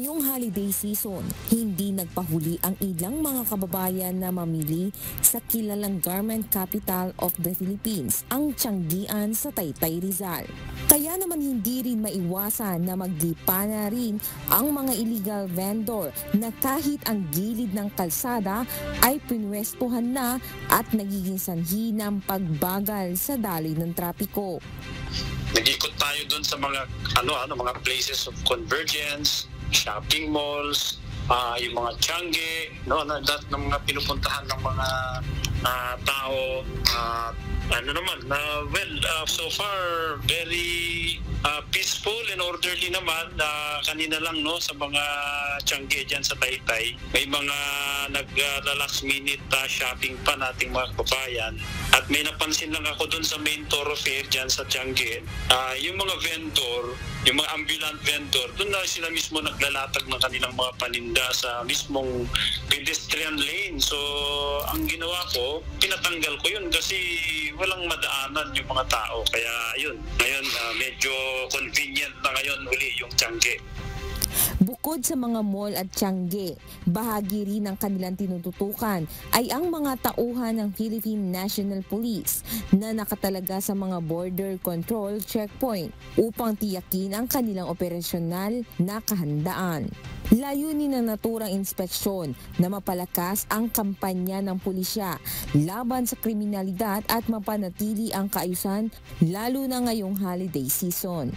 Ngayong holiday season, hindi nagpahuli ang ilang mga kababayan na mamili sa kilalang garment capital of the Philippines, ang Tianggian sa Taytay, Rizal. Kaya naman hindi rin maiwasan na maglipa na rin ang mga illegal vendor na kahit ang gilid ng kalsada ay pinwestuhan na at nagiging sanhi ng pagbagal sa daloy ng trapiko. Nag-ikot tayo doon sa mga mga places of convergence, shopping malls, yung mga Tiangge, lahat ng mga pinupuntahan ng mga tao. So far very peaceful and orderly naman. Kanina lang sa mga Tiangge dyan sa Taytay, may mga nag-last minute shopping pa nating mga kababayan. At may napansin lang ako doon sa main thoroughfare dyan sa Tiangge, yung mga vendor, yung mga ambulant vendor, doon na sila mismo naglalatag ng kanilang mga paninda sa mismong pedestrian lane. So ang ginawa ko, pinatanggal ko yun kasi walang madaanan yung mga tao. Kaya yun, ngayon medyo convenient na ngayon uli yung Tiangge. Bukod sa mga mall at Tiangge, bahagi rin ng kanilang tinututukan ay ang mga tauhan ng Philippine National Police na nakatalaga sa mga border control checkpoint upang tiyakin ang kanilang operasyonal na kahandaan. Layunin ng naturang inspeksyon na mapalakas ang kampanya ng pulisya laban sa kriminalidad at mapanatili ang kaayusan lalo na ngayong holiday season.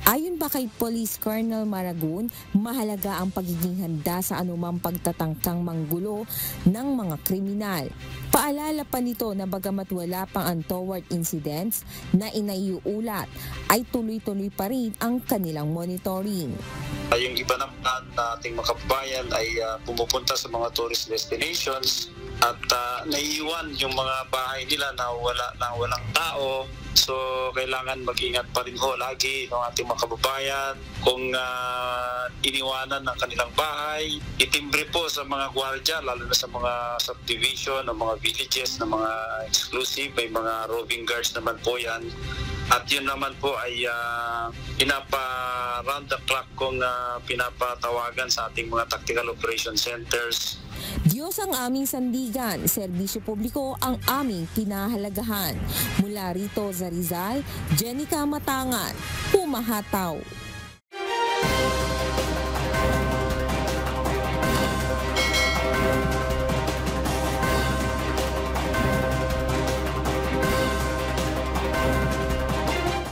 Ayon pa kay Police Colonel Maragun, mahalaga ang pagiging handa sa anumang pagtatangkang manggulo ng mga kriminal. Paalala pa nito na bagamat wala pang untoward incidents na inaiuulat, ay tuloy-tuloy pa rin ang kanilang monitoring. Yung iba naman nating mga kababayan ay pumupunta sa mga tourist destinations at naiiwan yung mga bahay nila na walang tao. So kailangan mag-ingat pa rin lagi ng ating mga kababayan. Kung iniwanan ng kanilang bahay, itimbre po sa mga gwardiya, lalo na sa mga subdivision, ng mga villages, ng mga exclusive, may mga roving guards naman po yan. At yun naman po ay round the clock kung pinapatawagan sa ating mga tactical operation centers. Diyos ang aming sandigan, serbisyo publiko ang aming pinahalagahan. Mula rito sa Rizal, Jenica Matangan, pumahataw.